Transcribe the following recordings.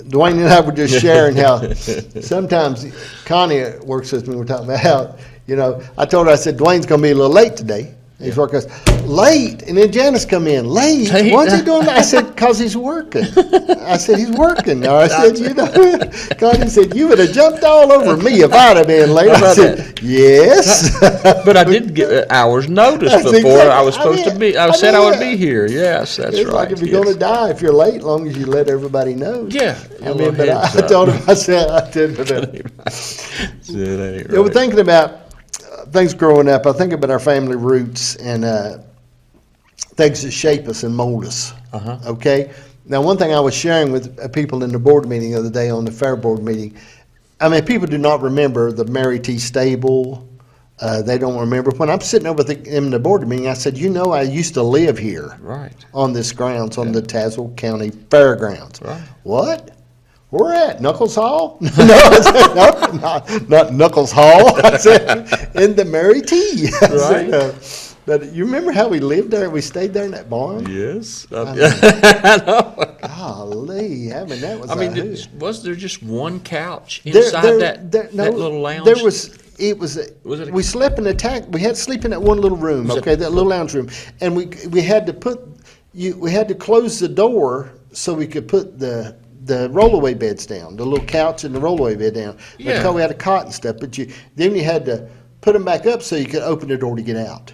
Dewayne and I were just sharing how sometimes Connie works with me. We're talking about how, I told her, I said, Dwayne's going to be a little late today. He's working. Late, and then Janice come in. Late? What's he doing? I said, because he's working. I said, he's working. I said, Connie said, you would have jumped all over me if I'd have been late. I said, yes. But I did get an hour's notice before exactly. I was supposed to be. I said I would be here. Yes, that's it's right. Like if you're going to die if you're late, as long as you let everybody know. Yeah. But I told him, I said, I did. Right. We're thinking about things growing up. I think about our family roots and things that shape us and mold us. Okay? Now, one thing I was sharing with people in the board meeting the other day on the fair board meeting, people do not remember the Mary T. Stable. They don't remember. When I'm sitting over in the board meeting, I said, I used to live here. Right. On this grounds, on the Tazewell County Fairgrounds. Right. What? Where at? Knuckles Hall? No, not Knuckles Hall. I said, in the Mary T. Right. But you remember how we lived there? We stayed there in that barn? Yes. I know. Golly, that was was there just one couch inside that little lounge? There was. We slept in we had to sleep in that one little room, that little lounge room, and we had to close the door so we could put the rollaway beds down, the little couch and the rollaway bed down. Yeah. Because we had a cot and stuff, but then you had to put them back up so you could open the door to get out.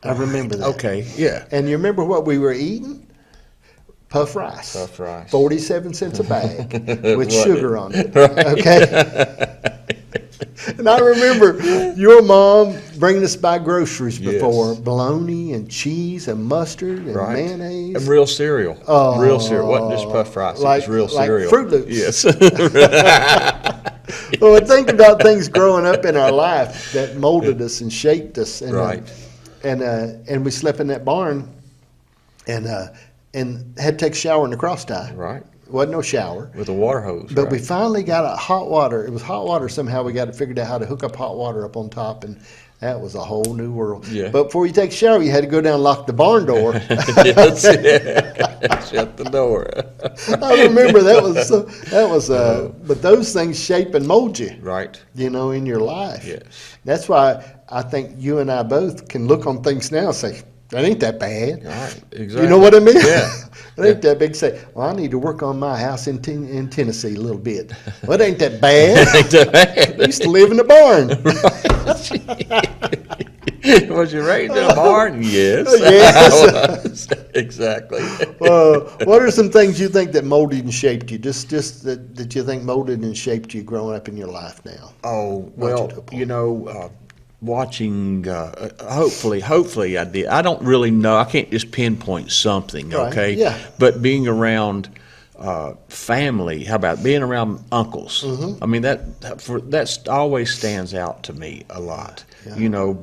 I remember that. Okay, yeah. And you remember what we were eating? Puff rice. 47 cents a bag with sugar on it. Right. Okay? And I remember your mom bringing us by groceries before, bologna and cheese and mustard and mayonnaise. And real cereal. Oh, real cereal. It wasn't just puff rice. It was real cereal. Like Fruit Loops. Yes. Well, think about things growing up in our life that molded us and shaped us. And, and we slept in that barn and had to take a shower in the cross tie. Right. Wasn't no shower. With a water hose. But we finally got a hot water. It was hot water somehow. We got it figured out how to hook up hot water up on top, and that was a whole new world. Yeah. But before you take a shower, you had to go down and lock the barn door. Yes, shut the door. I remember that was but those things shape and mold you. Right. In your life. Yes. That's why I think you and I both can look on things now and say, that ain't that bad. Right, exactly. You know what I mean? Yeah. It ain't that big. Say, well, I need to work on my house in Tennessee a little bit. Well, it ain't that bad. It ain't that bad. I used to live in the barn. Was you raised in a barn? Yes. Yes. Exactly. What are some things you think that molded and shaped you? Just that you think molded and shaped you growing up in your life now? Oh, well, watching, hopefully I did. I don't really know. I can't just pinpoint something, okay? Right. Yeah. But being around family, how about being around uncles? Mm-hmm. I mean, that always stands out to me a lot. Yeah.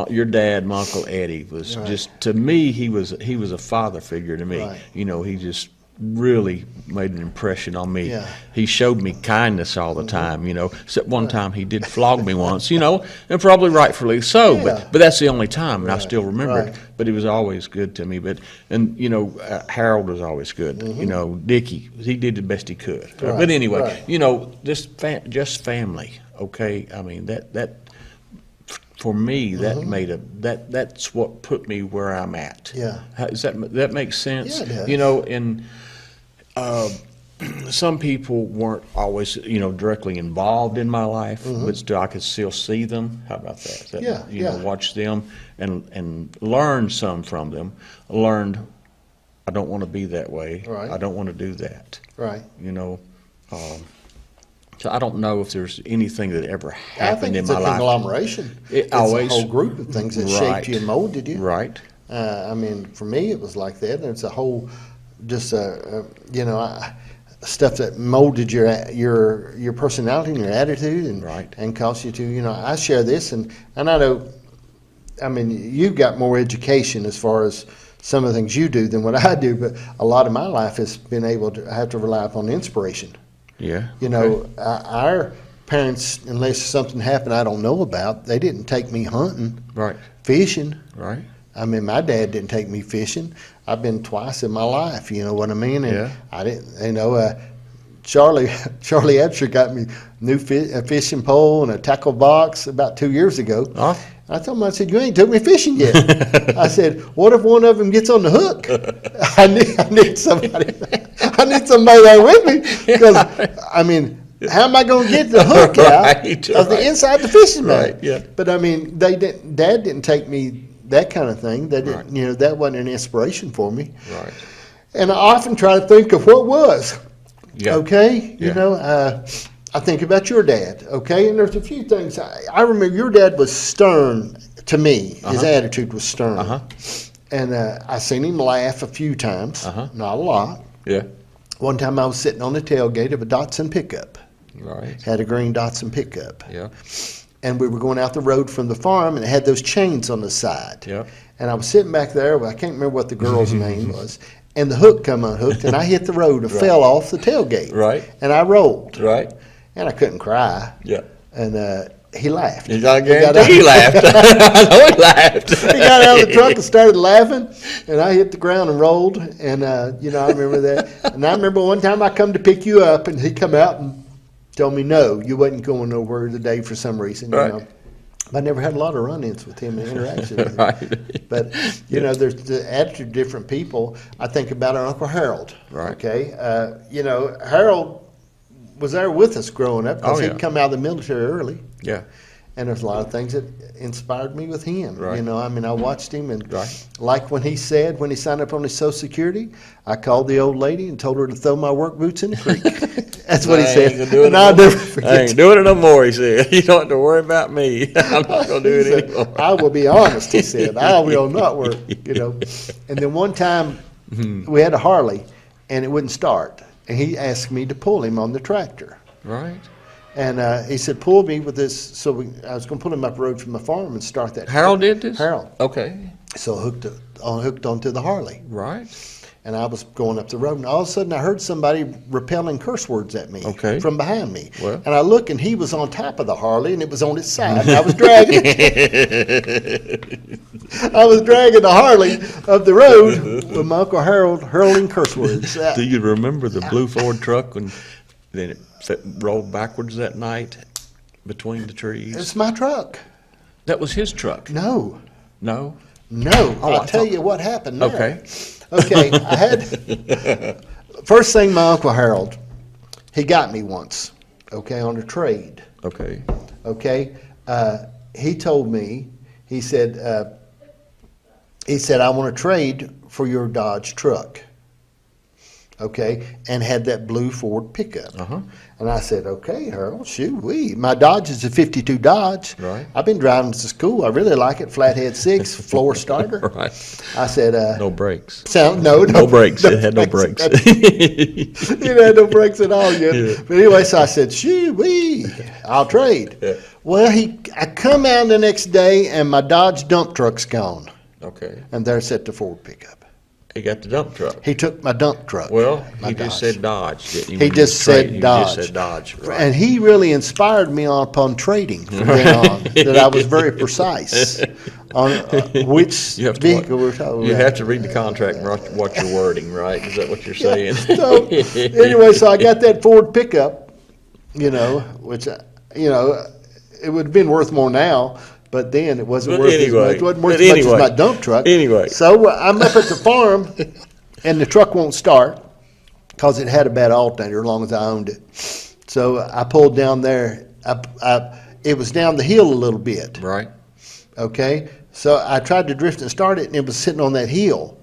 Your dad, my Uncle Eddie, was just, to me, he was a father figure to me. Right. He just really made an impression on me. Yeah. He showed me kindness all the time, except one time he did flog me once, and probably rightfully so, but that's the only time, and I still remember it. But he was always good to me. Harold was always good. Mm-hmm. Dickie, he did the best he could. But anyway, just family, okay? I mean, that for me, that made that's what put me where I'm at. Yeah. Does that make sense? Yeah, it does. And some people weren't always, directly involved in my life, but still I could still see them. How about that? Watch them and learn some from them. Learned, I don't want to be that way. Right. I don't want to do that. Right. So I don't know if there's anything that ever happened in my life. I think it's a conglomeration. It's a whole group of things that shaped you and molded you. Right. For me, it was like that. And it's a whole, just stuff that molded your personality and your attitude, and caused you to. I share this, and I know. You've got more education as far as some of the things you do than what I do, but a lot of my life has been I have to rely upon inspiration. Yeah. Our parents, unless something happened I don't know about, they didn't take me hunting, right, fishing. right. I mean, my dad didn't take me fishing. I've been twice in my life, you know what I mean? And Yeah. I didn't, Charlie Absher got me a fishing pole and a tackle box about 2 years ago. Oh. I told him, I said, you ain't took me fishing yet. I said, what if one of them gets on the hook? I need somebody. I need somebody there with me because, I mean, how am I going to get the hook out of the inside the fishing bag? Right, yeah. But I mean, Dad didn't take me that kind of thing. They didn't, that wasn't an inspiration for me. Right. And I often try to think of what was. Yeah. Okay, Yeah. I think about your dad. Okay, and there's a few things I remember. Your dad was stern to me. His attitude was stern, and I seen him laugh a few times, not a lot. Yeah. One time I was sitting on the tailgate of a Datsun pickup. Right. Had a green Datsun pickup. Yeah. And we were going out the road from the farm, and it had those chains on the side. Yeah. And I was sitting back there. I can't remember what the girl's name was. And the hook come unhooked, and I hit the road and fell off the tailgate. Right. And I rolled. Right. And I couldn't cry. Yeah. And he laughed. I guarantee he laughed. I know he laughed. He got out of the truck and started laughing, and I hit the ground and rolled. And, I remember that. And I remember one time I come to pick you up, and he come out and told me, no, you wasn't going nowhere today for some reason, Right. I never had a lot of run-ins with him and interaction with him. Right. But, there's the attitude of different people. I think about our Uncle Harold. Right. Okay? Harold was there with us growing up because Oh, yeah. he'd come out of the military early. Yeah. And there's a lot of things that inspired me with him. Right. I watched him, and Right. like when he signed up on his Social Security, I called the old lady and told her to throw my work boots in the creek. That's what he said. And I'll never forget. I ain't doing it no more, he said. You don't have to worry about me. I'm not going to do He it said, anymore. I will be honest, he said. I will not work, And then one time we had a Harley, and it wouldn't start. And he asked me to pull him on the tractor. Right. And he said, pull me with this. So I was going to pull him up the road from the farm and start that. Harold did this? Harold. Okay. So hooked onto the Harley. Right. And I was going up the road, and all of a sudden I heard somebody repelling curse words at me from behind me. Well. And I look, and he was on top of the Harley, and it was on its side, and I was dragging it. I was dragging the Harley up the road with my Uncle Harold hurling curse words. Do you remember the blue Ford truck when then it rolled backwards that night between the trees? It's my truck. That was his truck. No. No? No. Oh, I'll I tell thought- you what happened there. Okay. Okay, I had first thing my Uncle Harold, he got me once, on a trade. Okay. He told me, he said, I want to trade for your Dodge truck. And had that blue Ford pickup. And I said, okay, Harold, my Dodge is a 52 Dodge. Right. I've been driving to school. I really like it. Flathead 6, floor starter. Right. I said, No brakes. no brakes. It had no brakes. It had no brakes at all yet. Yeah. But anyway, so I said, I'll trade. Yeah. Well, I come out the next day, and my Dodge dump truck's gone. Okay. And there sat the Ford pickup. He got the dump truck. He took my dump truck. Well, my he just Dodge. said Dodge, didn't he? He When you just trade, said you Dodge. just said Dodge, right. And he really inspired me upon trading from then on, that I was very precise on which You have to vehicle we're talking You about. have to read the contract and watch your wording, right? Is that what you're saying? So anyway, so I got that Ford pickup, which, it would have been worth more now, but then it wasn't But worth anyway, as much. It wasn't worth but as much anyway. as my dump truck. Anyway. So I'm up at the farm, and the truck won't start because it had a bad alternator as long as I owned it. So I pulled down there. It was down the hill a little bit. Right. Okay, so I tried to drift and start it, and it was sitting on that hill,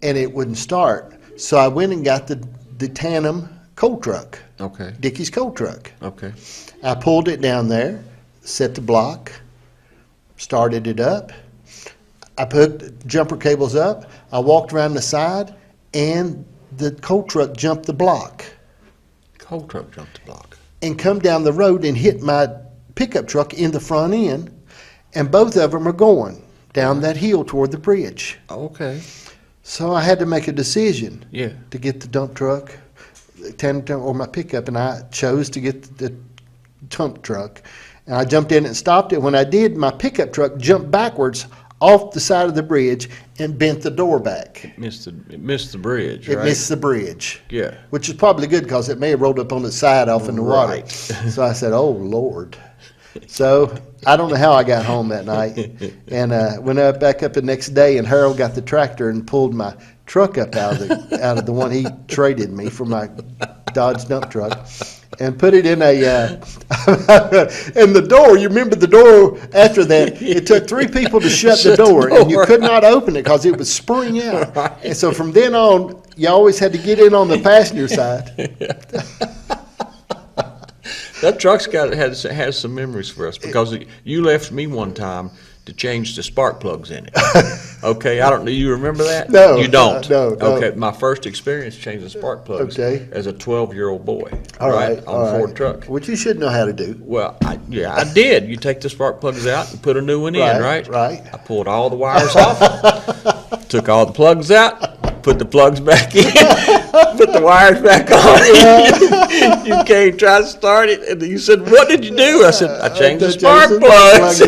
and it wouldn't start. So I went and got the tandem coal truck, Okay. Dickey's coal truck. Okay. I pulled it down there, set the block, started it up. I put jumper cables up. I walked around the side, and the coal truck jumped the block Coal truck jumped the block. and come down the road and hit my pickup truck in the front end, and both of them are going down that hill toward the bridge. Okay. So I had to make a decision Yeah. to get the dump truck, or my pickup, and I chose to get the dump truck. And I jumped in and stopped it. When I did, my pickup truck jumped backwards off the side of the bridge and bent the door back. It missed the bridge, It right? missed the bridge. Yeah. Which is probably good because it may have rolled up on its side off in the water. Right. So I said, oh, Lord. So I don't know how I got home that night. And went back up the next day, and Harold got the tractor and pulled my truck up out of the one he traded me for my Dodge dump truck, and put it in and the door, you remember the door after that, it took 3 people to shut the door, and you could not open it because it would spring out. Right. And so from then on, you always had to get in on the passenger side. That truck's has some memories for us, because you left me one time to change the spark plugs in it. Okay, do you remember that? No. You don't? No. Okay, my first experience changing spark plugs as a 12-year-old boy. All right. On a Ford truck. Which you should know how to do. Well, I did. You take the spark plugs out and put a new one in, right? Right. I pulled all the wires off, took all the plugs out, put the plugs back in, put the wires back on. You came, tried to start it, and you said, "What did you do?" I said, "I changed the spark plugs."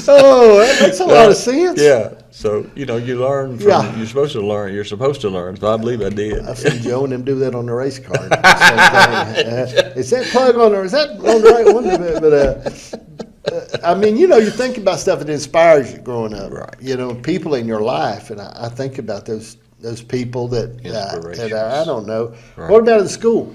Oh, that makes a lot of sense. Yeah. So, you learn from, Yeah. you're supposed to learn, so I believe I did. I've seen Joe and them do that on the race car. Same thing. Is that plug on there? Is that on the right one? But I mean, you think about stuff that inspires you growing up. Right. People in your life, and I think about those people that I don't know. Right. What about in school?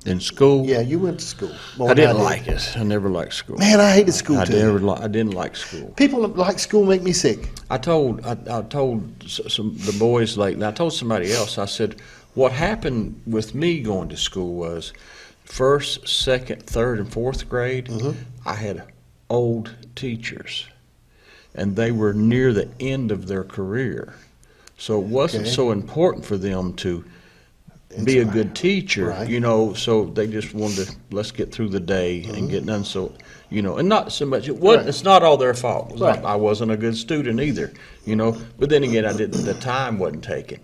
In school? Yeah, you went to school. I didn't like it. I never liked school. Man, I hated school I too. I didn't like school. People that like school make me sick. I told the boys lately, I told somebody else, I said, what happened with me going to school was first, second, third, and fourth grade, I had old teachers, and they were near the end of their career. So it wasn't so important for them to be a good teacher, right. So they just wanted to, let's get through the day and get done. So, and not so much, it wasn't, it's not all their fault. I wasn't a good student either, but then again, the time wasn't taken,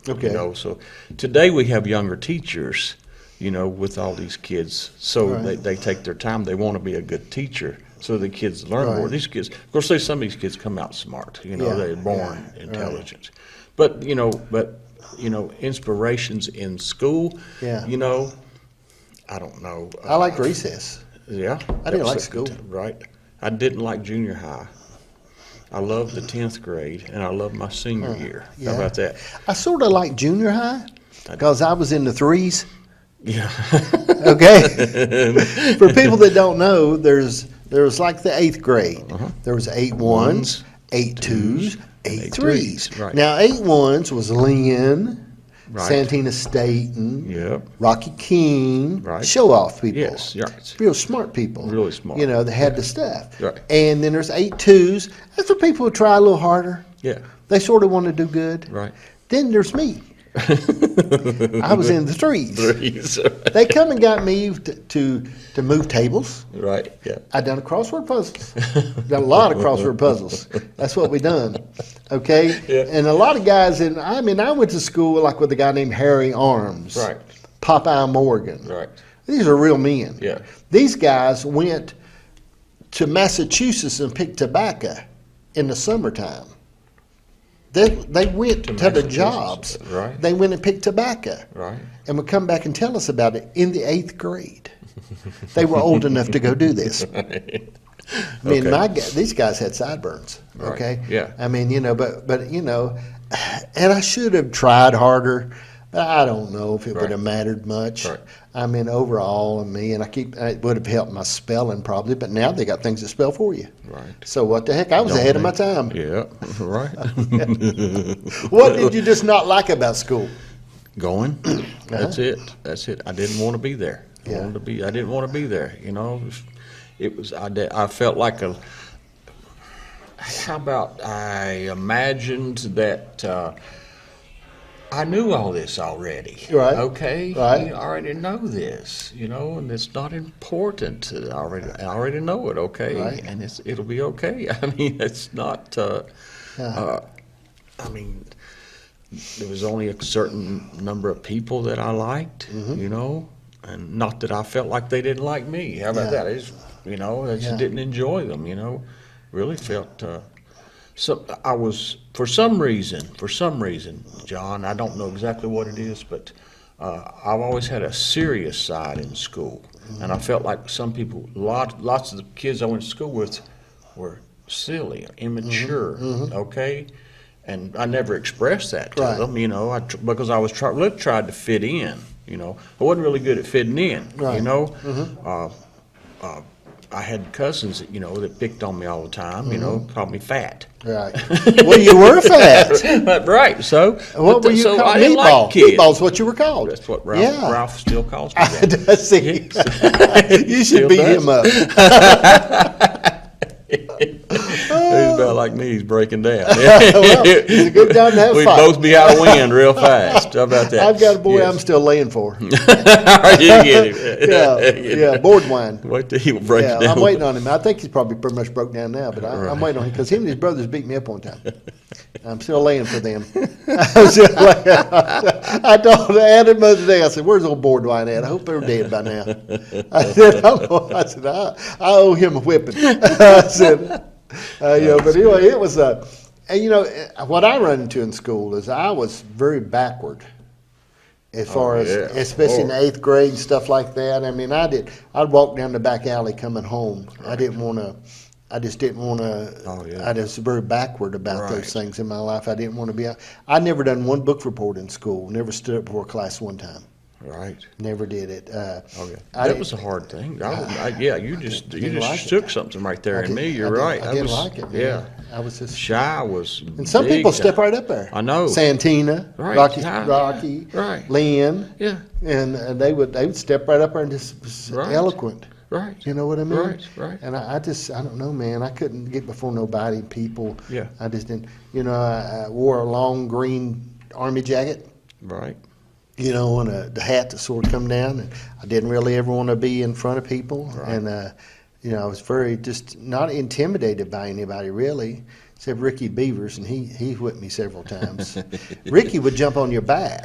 so today we have younger teachers, with all these kids. So they take their time. They want to be a good teacher, so the kids learn more. These kids, of course, some of these kids come out smart, they're born intelligent. But, inspirations in school, I don't know. I like recess. Yeah. I didn't like school. Right. I didn't like junior high. I loved the 10th grade, and I loved my senior year. How about that? I sort of like junior high because I was in the 3s. Yeah. Okay. For people that don't know, there's like the 8th grade. There was 8 1s, 8 2s, 8 3s. Right. Now 8 1s was Lynn, Santina Staten, Rocky King, show-off people. Yes, right. Real smart people. Really smart. They had the stuff. Right. And then there's 8 2s. That's for people who try a little harder. Yeah. They sort of want to do good. Right. Then there's me. I was in the 3s. Right. They come and got me to move tables. Right. Yeah. I done crossword puzzles. Done a lot of crossword puzzles. That's what we done. Okay. Yeah. And a lot of guys I went to school like with a guy named Harry Arms. Right. Popeye Morgan. Right. These are real men. Yeah. These guys went to Massachusetts and picked tobacco in the summertime. They went to the jobs. Right. They went and picked tobacco. Right. And would come back and tell us about it in the 8th grade. They were old enough to go do this. Right. I mean, these guys had sideburns. Okay. Right. Yeah. I mean, but and I should have tried harder, but I don't know if it would have mattered much. Right. I mean, overall, it would have helped my spelling probably, but now they got things to spell for you. Right. So what the heck? I was ahead of my time. Yeah. Right. What did you just not like about school? Going. That's it. I didn't want to be there. I Yeah. didn't want to be there. It was. I felt like how about I imagined that I knew all this already. Right. Okay. Right. You already know this. And it's not important. I already know it. Okay. Right. And it'll be okay. I mean, it's not. There was only a certain number of people that I liked, and not that I felt like they didn't like me. How about that? I just, I just didn't enjoy them, really felt. So I was for some reason, John. I don't know exactly what it is, but I've always had a serious side in school, and I felt like some people, lots of the kids I went to school with, were silly, immature. Okay. And I never expressed that to them, you know, because I was tried to fit in, you know. I wasn't really good at fitting in, you know. I had cousins, you know, that picked on me all the time, you know, called me fat. Right. Well, you were fat. Right. So what were you called? I didn't Meatball. like kids. Meatball's what you were called. That's what Ralph still calls me. See, you should beat him up. He's about like me. He's breaking down. Well, it's a good time to have a We'd fight. both be out of wind real fast. How about that? I've got a boy Yes. I'm still laying for. You get him. Yeah, board wine. Wait till he breaks Yeah, down. I'm waiting on him. I think he's probably pretty much broke down now, but I'm waiting on him because him and his brothers beat me up one time. I'm still laying for them. I told Adam the other day, I said, "Where's old board wine at? I hope they're dead by now." I said, I owe him a whipping. I said, you know, but anyway, it was and you know, what I run into in school is I was very backward as far as, especially in the 8th grade and stuff like that. I mean, I'd walk down the back alley coming home. Right. I just didn't want to. I was very backward about those things in my life. I didn't want to be. I never done one book report in school. Never stood up before class one time. Right. Never did it. That was a hard thing. You just took something right there in me. You're right. I didn't like it. Man. Yeah. I was just shy. Was and some people step right up there. I know. Santina, right. Rocky, right. Lynn. Yeah. And they would step right up there and just eloquent. Right. You know what I mean? Right. And I don't know, man. I couldn't get before nobody, people. Yeah. I just didn't. You know, I wore a long green army jacket. Right. You know, and the hat that sort of come down. And I didn't really ever want to be in front of people. Right. And, you know, I was very just not intimidated by anybody, really, except Ricky Beavers, and he whipped me several times. Ricky would jump on your back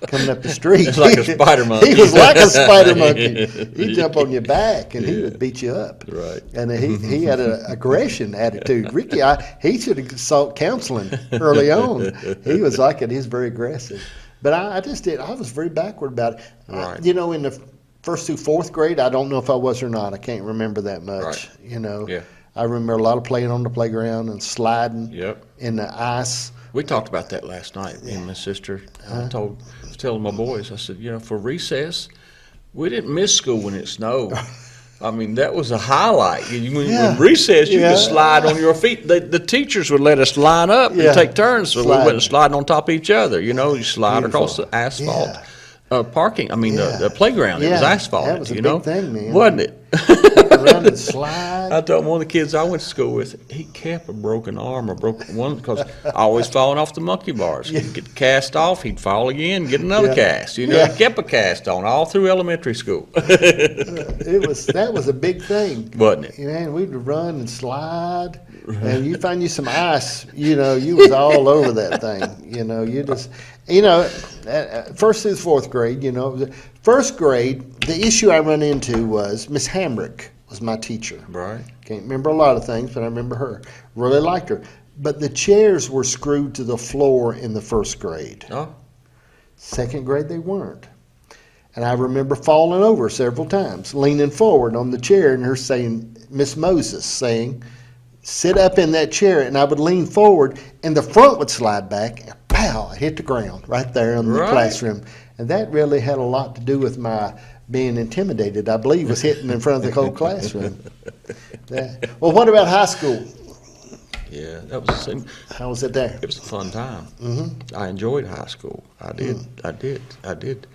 coming up the street. It's like a spider monkey. He was like a spider monkey. He'd jump on your back, and he would beat you up. Right. And he had an aggression attitude. Ricky, he should have sought counseling early on. He was like it. He was very aggressive. But I just did. I was very backward about it. Right. You know, in the first through 4th grade, I don't know if I was or not. I can't remember that much. Right. You know. Yeah. I remember a lot of playing on the playground and sliding in the ice. We talked about that last night, me and my sister. I was telling my boys, I said, you know, for recess, we didn't miss school when it snowed. I mean, that was a highlight. When recess, you could slide on your feet. The teachers would let us line up and take turns, so we wasn't sliding on top of each other. You know, you slide across the asphalt. Parking, I mean, the playground, it was asphalt. That was a big thing, man. Wasn't it? Run and slide. I told one of the kids I went to school with, he kept a broken arm or broken one because I always falling off the monkey bars. He'd get cast off, he'd fall again, get another cast. You know, he kept a cast on all through elementary school. That was a big thing, wasn't it? Man, we'd run and slide, and you find you some ice. You know, you was all over that thing. You know, you just. You know, first through the 4th grade, you know, first grade, the issue I run into was Miss Hamrick was my teacher. Right. Can't remember a lot of things, but I remember her. Really liked her. But the chairs were screwed to the floor in the 1st grade. Oh. 2nd grade, they weren't. And I remember falling over several times, leaning forward on the chair, and her saying, Miss Moses saying, sit up in that chair, and I would lean forward, and the front would slide back, and pow, I hit the ground right there in the classroom. And that really had a lot to do with my being intimidated, I believe, was hitting in front of the whole classroom. Well, what about high school? Yeah, that was the same. How was it there? It was a fun time. Mm-hmm. I enjoyed high school. I did. I did.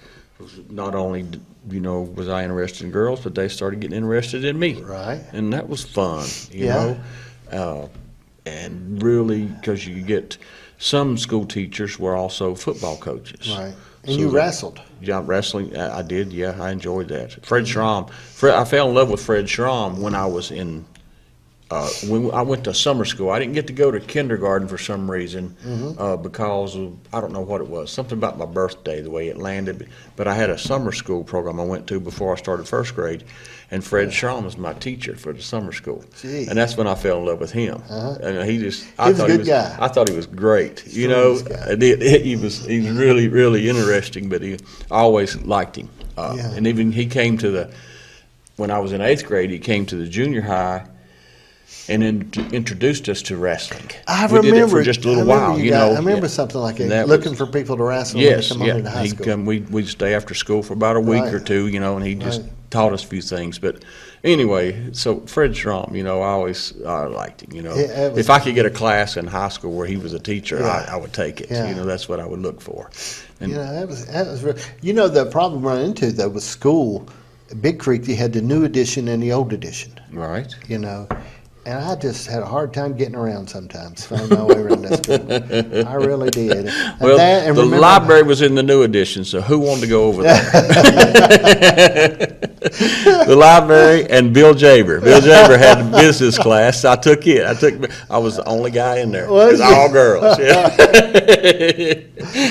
Not only, you know, was I interested in girls, but they started getting interested in me. Right. And that was fun, you know. And really, because you get some school teachers were also football coaches. Right. And you wrestled. Yeah, wrestling, I did, I enjoyed that. Fred Schramm, I fell in love with Fred Schramm when I was in when I went to summer school, I didn't get to go to kindergarten for some reason because of, I don't know what it was, something about my birthday, the way it landed. But I had a summer school program I went to before I started first grade, and Fred Schramm was my teacher for the summer school. Gee. And that's when I fell in love with him. And he just, He was a good guy. I thought he was great. You know, he was really, really interesting, but I always liked him. And even he came to when I was in 8th grade, he came to the junior high and introduced us to wrestling. We did it for just a little while, you know. I remember something like that, looking for people to wrestle when they come over to high school. We'd stay after school for about a week or two, you know, and he just taught us a few things. But anyway, so Fred Schramm, you know, I liked him, you know. If I could get a class in high school where he was a teacher, I would take it. You know, that's what I would look for. And, you know, that was real. You know, the problem I run into, though, with school, Big Creek, you had the new edition and the old edition. Right. You know. And I just had a hard time getting around sometimes, finding my way around that school. I really did. And the library was in the new edition, so who wanted to go over there? The library and Bill Jaber. Bill Jaber had a business class. I took it. I was the only guy in there. It was all girls. Yeah.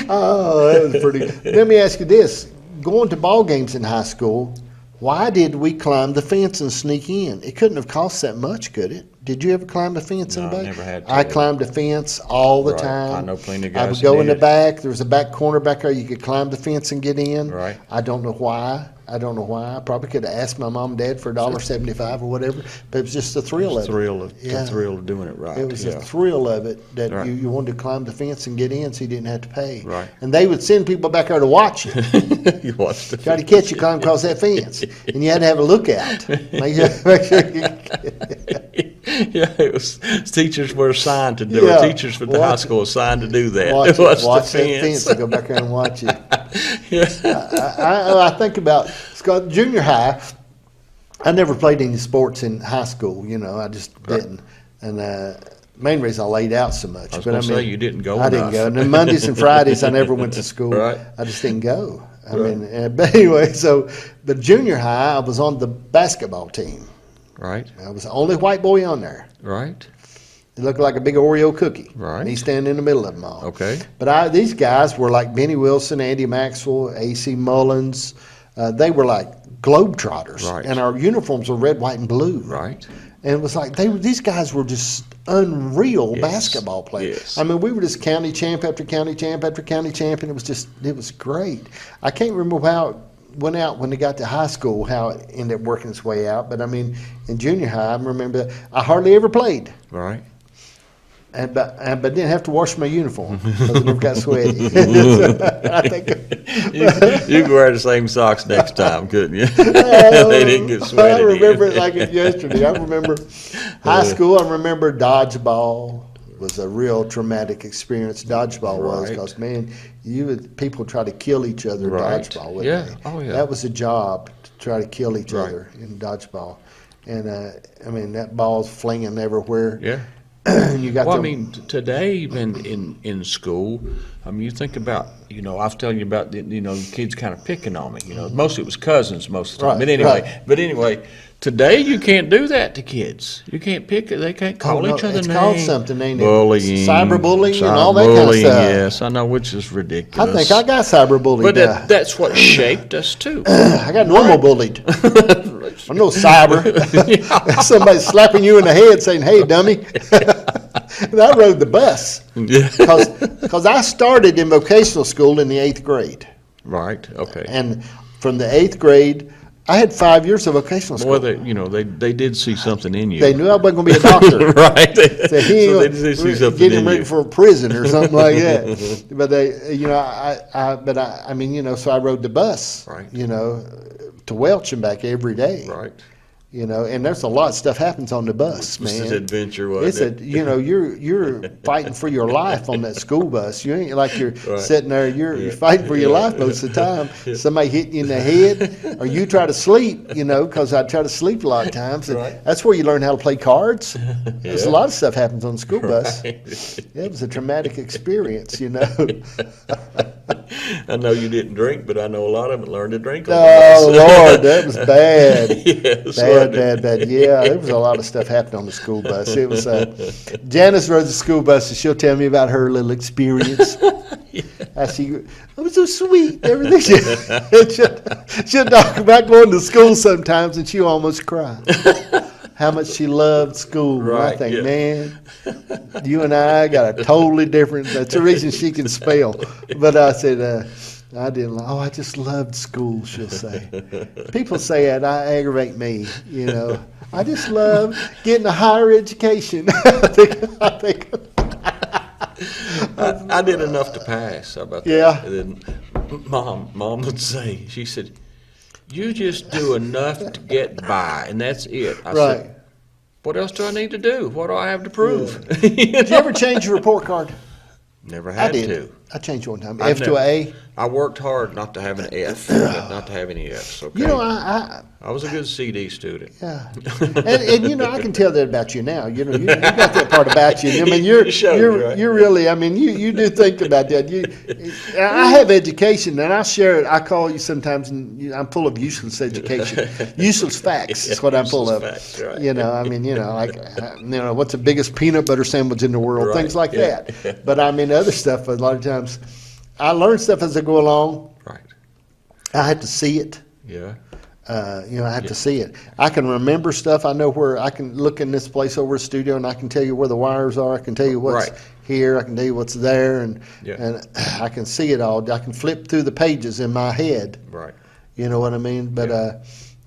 Oh, that was pretty good. Let me ask you this. Going to ball games in high school, why did we climb the fence and sneak in? It couldn't have cost that much, could it? Did you ever climb the fence in the back? I never had to. I climbed the fence all the time. I know plenty of guys. I would go in the back. There was a back corner back there. You could climb the fence and get in. Right. I don't know why. I probably could have asked my mom and dad for $1.75 or whatever, but it was just the thrill of it. The thrill of doing it right. It was the thrill of it that you wanted to climb the fence and get in so you didn't have to pay. Right. And they would send people back there to watch you. You watched it. Try to catch you climb across that fence. And you had to have a lookout. Make sure you Yeah, it was teachers were assigned to do it. Teachers for the high school were assigned to do that. Watch that fence and go back there and watch it. I think about junior high. I never played any sports in high school. You know, I just didn't. And main reason I laid out so much. I was going to say you didn't go. I didn't go. And then Mondays and Fridays I never went to school. Right. I just didn't go. I mean, but anyway, but junior high I was on the basketball team. Right. I was the only white boy on there. Right. He looked like a big Oreo cookie. Right. And he's standing in the middle of them all. Okay. But these guys were like Benny Wilson, Andy Maxwell, A.C. Mullins. They were like globetrotters. Right. And our uniforms were red, white, and blue. Right. And it was like these guys were just unreal basketball players. Yes. I mean, we were just county champ after county champ after county champ, and it was great. I can't remember how it went out when they got to high school, how it ended up working its way out. But I mean, in junior high, I remember I hardly ever played. Right. But didn't have to wash my uniform because it never got sweaty. So I think you could wear the same socks next time, couldn't you? They didn't get sweaty. I remember it like it yesterday. I remember high school. I remember dodgeball was a real traumatic experience. Dodgeball was because man, people try to kill each other in dodgeball. Wouldn't they? Oh yeah. That was a job to try to kill each other in dodgeball, and I mean that ball's flinging everywhere. Yeah. You got I mean, today even in school, I mean, you think about, you know, I was telling you about, you know, kids kind of picking on me. You know, mostly it was cousins most of the time. But anyway, today you can't do that to kids. You can't pick. They can't call each other names. It's called something, ain't it? Bullying, cyberbullying, and all that kind of stuff. Yes, I know, which is ridiculous. I think I got cyberbullied. But that's what shaped us too. I got normal bullied. I'm no cyber. Somebody slapping you in the head saying, "Hey, dummy." And I rode the bus because I started in vocational school in the 8th grade. Right. Okay. And from the 8th grade, I had 5 years of vocational school. Well, they did see something in you. They knew I wasn't going to be a doctor. Right. So they did see something get in him ready you. for a prison or something like that. But they, you know, I mean, you know, so I rode the bus, you know, to Welch and back every day. Right. You know, and there's a lot of stuff happens on the bus, man. It's an adventure, wasn't it? You know, you're fighting for your life on that school bus. You ain't like you're sitting there. You're fighting for your life most of the time. Somebody hitting you in the head, or you try to sleep. You know, because I try to sleep a lot of times. And that's where you learn how to play cards. There's a lot of stuff happens on the school bus. It was a traumatic experience, you know. I know you didn't drink, but I know a lot of them learned to drink on the Oh, bus. Lord, that was bad. Yes, Bad, wasn't it? bad. Yeah, there was a lot of stuff happening on the school bus. It was, Janice rode the school bus, and she'll tell me about her little experience. How it was so sweet, everything. She'll talk about going to school sometimes, and she'll almost cry. How much she loved school. And I Right, think, yeah. man, you and I got a totally different. That's the reason she can spell. But I said, I didn't. I just loved school. She'll say. People say that. I aggravate me. You know, I just love getting a higher education. I think. I did enough to pass. How about that? Yeah. And then mom would say, she said, "You just do enough to get by, and that's it." I Right. said, "What else do I need to do? What do I have to prove?" Did you ever change your report card? Never had I did. to. I changed one time. I've F to a A. I worked hard not to have an F, not to have any Fs. Okay. You know, I was a good CD student. yeah, and you know, I can tell that about you now. You know, you got that part about you. I mean, It shows, right? you're really. I mean, you do think about that. I have education, and I share it. I call you sometimes, and I'm full of useless education, useless facts. Is what I'm full of. Useless facts, right. You know, I mean, like, what's the biggest peanut butter sandwich in the world? Right, Things like yeah. that. But I mean, other stuff. A lot of times, I learn stuff as I go along. Right. I have to see it. Yeah. I have to see it. I can remember stuff. I know where I can look in this place over a studio, and I can tell you where the wires are. I can tell you what's Right. here. I can tell you what's there, and Yeah. and I can see it all. I can flip through the pages in my head. Right. You know what I mean? But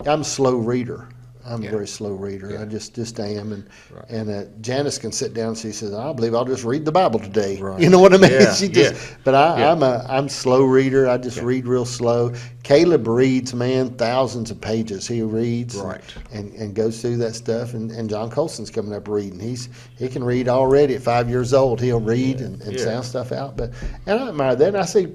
I'm a slow reader. I'm a Yeah. very slow reader. Yeah. I just am. And Right. and Janice can sit down and she says, I believe I'll just read the Bible today. Right. You know what I mean? Yeah, She just. yeah. But Yeah. I'm a slow reader. I just Yeah. read real slow. Caleb reads, man, thousands of pages. He reads Right. and goes through that stuff. And John Colson's coming up reading. He can read already at 5 years old. He'll read and Yeah. sound stuff out. And I admire that. And I see.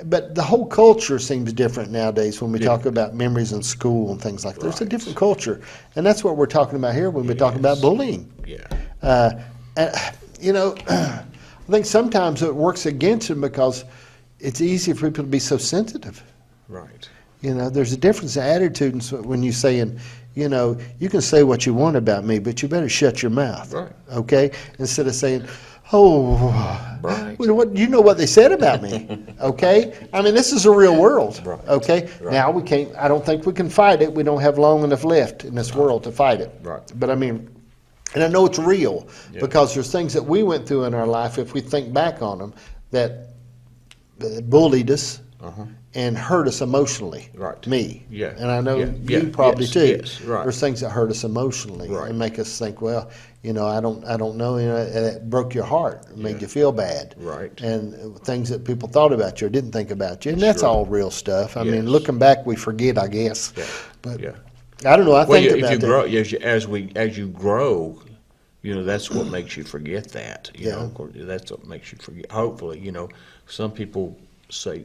But the whole culture seems different nowadays when we talk about memories in school and things like that. There's a Right. different culture. And that's what we're talking about here when we're talking about Yes. bullying. Yeah. And, I think sometimes it works against them because it's easy for people to be so sensitive. Right. There's a difference in attitude when you're saying, you can say what you want about me, but you better shut your mouth. Right. Okay? Instead of saying, oh, Right. well, you know what they said about me, okay? I mean, this is a real world, Right. okay? Right. Now I don't think we can fight it. We don't have long enough left in this world to fight it. Right. But I mean, and I know it's real Yeah. because there's things that we went through in our life, if we think back on them, that bullied us and hurt us emotionally. Right. Me. Yeah. And I know Yeah. you Yeah. probably Yes. too. Yes. Right. There's things that hurt us emotionally Right. and make us think, well, I don't know, and it broke your heart, it made Yeah. you feel bad. Right. And things that people thought about you or didn't think about you. And that's Sure. all real stuff. I mean, Yes. looking back, we forget, I guess. Yeah. But Yeah. I don't know, I Well, think yeah, about if you that. grow, as you grow, that's what makes you forget that. Yeah. That's what makes you forget. Hopefully, some people stay